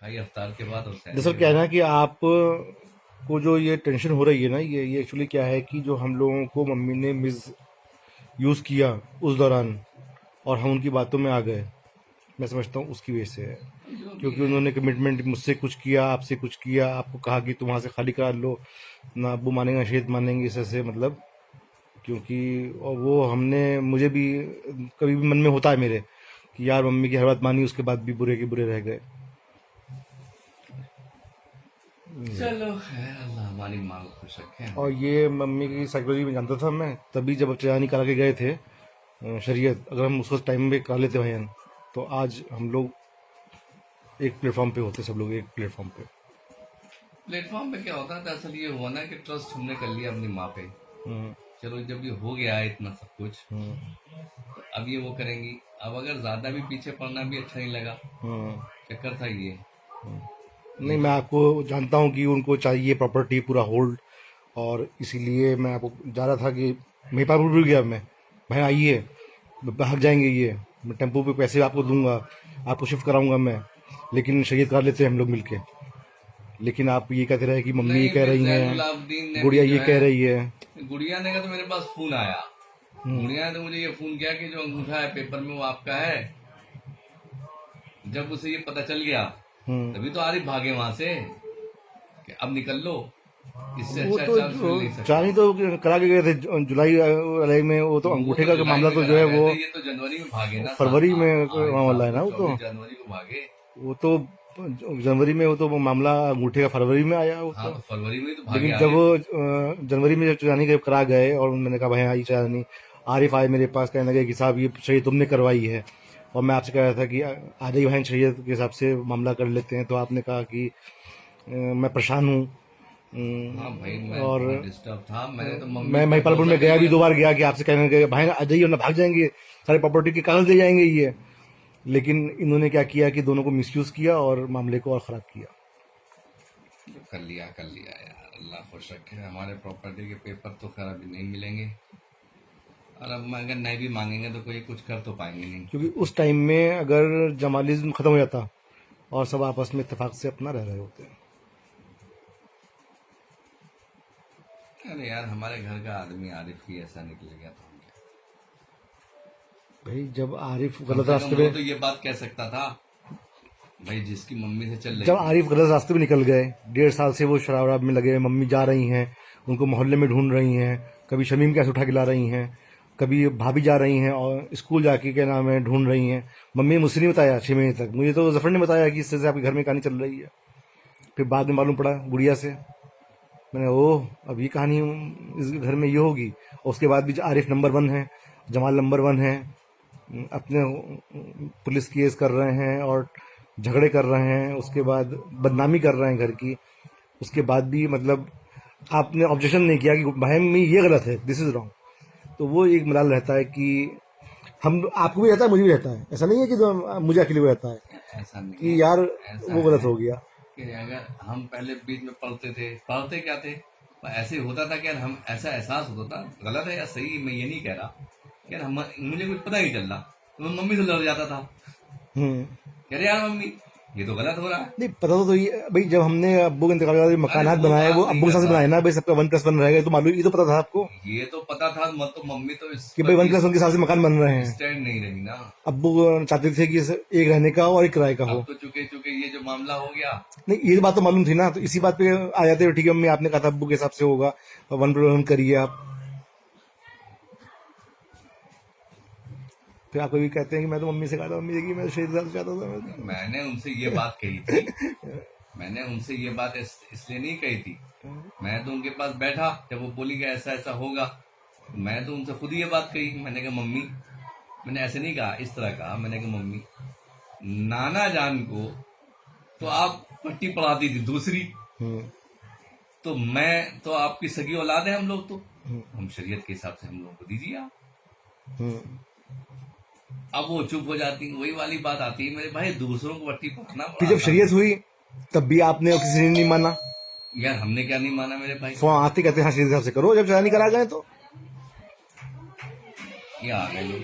भाई अफ्तार के बाद और दरअसल क्या है ना कि आप को जो ये टेंशन हो रही है ना, ये एक्चुअली क्या है कि जो हम लोगों को मम्मी ने मिस यूज़ किया उस दौरान, और हम उनकी बातों में आ गए, मैं समझता हूँ उसकी वजह से है। जो भी क्योंकि है। उन्होंने कमिटमेंट मुझसे कुछ किया, आपसे कुछ किया, आपको कहा कि तुम वहाँ से खाली करा लो, ना अब्बू मानेंगे ना शहीद मानेंगे, इस ऐसे मतलब। क्योंकि और वो हमने मुझे भी कभी भी मन में होता है मेरे कि यार मम्मी की हर बात मानी, उसके बाद भी बुरे के बुरे रह गए। चलो खैर, अल्लाह हमारी माँ को खुश रखे हमें। और ये मम्मी की साइकोलॉजी में जानता था मैं, तभी जब चयानी करा के गए थे शरीयत, अगर हम उसको टाइम में करा लेते भाईजान, तो आज हम लोग एक प्लेटफॉर्म पे होते, सब लोग एक प्लेटफॉर्म पे। प्लेटफॉर्म पे क्या होता है, दरअसल ये हुआ ना कि ट्रस्ट हमने कर लिया अपनी माँ पे। हम्म, चलो जब ये हो गया है इतना सब कुछ, हम्म, तो अब ये वो करेंगी। अब अगर ज्यादा भी पीछे पड़ना भी अच्छा नहीं लगा। हम्म। चक्कर था ये। नहीं, मैं आपको जानता हूँ कि उनको चाहिए प्रॉपर्टी पूरा होल्ड, और इसीलिए मैं आपको जा रहा था कि मेरे पास भूल गया मैं, भाई आइए, भाग जाएंगे ये, मैं टेम्पो पे पैसे आपको दूंगा, आपको शिफ्ट कराऊंगा मैं, लेकिन शहीद कर लेते हैं हम लोग मिलके। लेकिन आप ये कहते रहे कि मम्मी ये नहीं, कह फिर रही जैनुल हैं, आबदीन ने भी गुड़िया जो ये कह है, रही है। गुड़िया ने का तो मेरे पास फोन आया। गुड़िया ने तो मुझे ये फोन किया कि जो अंगूठा है पेपर में वो आपका है। जब उसे ये पता चल गया, हम्म। तभी तो आरिफ भागे वहां से कि अब निकल लो, इससे वो अच्छा तो चांस मिल नहीं सकता। चांदी तो करा के गए थे जुलाई वाले में, वो तो तो वो अंगूठे तो का जुलाई मामला में तो जो करा है गए वो थे, ये तो जनवरी में भागे ना फरवरी में आरिफ मामला साहब है तो ना, वो तो 24 जनवरी को भागे। जनवरी में, वो तो मामला अंगूठे का फरवरी में आया वो हाँ, तो। तो फरवरी में ही तो भागे लेकिन जब आरिफ। जनवरी में जब चुरानी के करा गए, और मैंने कहा भाई आई चुरानी, आरिफ आए मेरे पास, कहने लगे कि साहब ये शहीद तुमने करवाई है, और मैं आपसे कह रहा था कि आ जाइए बहन, शहीद के हिसाब से मामला कर लेते हैं, तो आपने कहा कि मैं परेशान हूँ। हाँ भाई, मैं और बहुत डिस्टर्ब था। मैंने तो मम्मी मैं पे महिपालपुर भरोसा में कर गया भी, लिया 2 बार था। गया कि आपसे कहने लगे भाई आ जाइए ना, भाग जाएंगे, सारे प्रॉपर्टी के कागज ले जाएंगे ये। लेकिन इन्होंने क्या किया कि दोनों को मिसयूज किया और मामले को और खराब किया। जो कर लिया यार, अल्लाह खुश रखे। हमारे प्रॉपर्टी के पेपर तो खैर अभी नहीं मिलेंगे, और अब अगर नहीं भी मांगेंगे तो कोई कुछ कर तो पाएंगे नहीं। क्योंकि उस टाइम में अगर जमालिज्म खत्म हो जाता और सब आपस में इत्तेफाक से अपना रह रहे होते। अरे यार, हमारे घर का आदमी आरिफ ही ऐसा निकल गया तो हम क्या। भाई जब आरिफ कम गलत से रास्ते कम वो पे तो ये बात कह सकता था, भाई जिसकी मम्मी से चल रही जब थी। आरिफ गलत रास्ते पे निकल गए, 1.5 साल से वो शराब वराब में लगे, मम्मी जा रही हैं, उनको मोहल्ले में ढूंढ रही हैं, कभी शमीम कैसे उठा के ला रही हैं, कभी भाभी जा रही हैं और स्कूल जाके क्या नाम है ढूंढ रही हैं। मम्मी ने मुझसे नहीं बताया 6 महीने तक, मुझे तो जफर ने बताया कि इससे आपके घर में कहानी चल रही है। फिर बाद में मालूम पड़ा गुड़िया से, मैंने ओह अब ये कहानी इस घर में ये होगी। और उसके बाद भी आरिफ नंबर 1 है, जमाल नंबर 1 है, अपने पुलिस केस कर रहे हैं और झगड़े कर रहे हैं, उसके बाद बदनामी कर रहे हैं घर की। उसके बाद भी मतलब आपने ऑब्जेक्शन नहीं किया कि भाई में ये गलत है, दिस इज रॉन्ग। तो वो एक मलाल रहता है कि हम, आपको भी रहता है, मुझे भी रहता है, ऐसा नहीं है कि तो मुझे अकेले को रहता है ऐसा नहीं कि है। यार ऐसा वो गलत है हो गया। कि अगर हम पहले बीच में पढ़ते क्या थे, पर ऐसे होता था कि यार हम, ऐसा एहसास होता था गलत है या सही, मैं ये नहीं कह रहा कि यार हम, मुझे कुछ पता नहीं चल रहा, तो मैं मम्मी से लड़ जाता था। हम्म। कह रहे यार मम्मी, ये तो गलत हो रहा है। नहीं पता तो ये भाई, जब हमने अब्बू के इंतकाल के बाद अरे मकानात वो बनाए, वो बात नहीं अब्बू के साथ से करता, बनाए ना भाई, सबका 1+1 रहेगा, तो मालूम, ये तो पता था आपको ये तो पता था, मत तो मम्मी तो इस कि भाई पर भी 1+1 के हिसाब से मकान बन रहे हैं। स्टैंड नहीं रही ना। अब्बू चाहते थे कि एक रहने का और एक किराए का हो। अब तो चुके चुके ये जो मामला हो गया। नहीं ये बात तो मालूम थी ना, तो इसी बात पे आ जाते हो, ठीक है मम्मी आपने कहा था अब्बू के हिसाब से होगा, 1+1 करिए आप। फिर आप कभी कहते हैं कि मैं तो मम्मी से कहा था, मम्मी देखिए मैं तो शहीद साहब चाहता था मैं मैंने उनसे ये बात कही थी, मैंने उनसे ये बात इसलिए नहीं कही थी। मैं तो उनके पास बैठा, जब वो बोली कि ऐसा ऐसा होगा, मैं तो उनसे खुद ही ये बात कही। मैंने कहा मम्मी, मैंने ऐसे नहीं कहा, इस तरह कहा, मैंने कहा मम्मी, नाना जान को तो आप पट्टी पढ़ाती थी दूसरी, हम्म, तो मैं तो आपकी सगी औलाद है हम लोग, तो हम शरीयत के हिसाब से हम लोग को दीजिए आप। हम्म। अब वो चुप हो जाती, वही वाली बात आती है मेरे भाई, दूसरों को पट्टी पढ़ाना फिर बड़ा जब आसान शरीयत है। हुई तब भी आपने और किसी ने नहीं माना। यार हमने क्या नहीं माना मेरे भाई। फोन आते कहते हाँ शरीद साहब से करो, जब शादी करा गए तो ये आ गए लोग।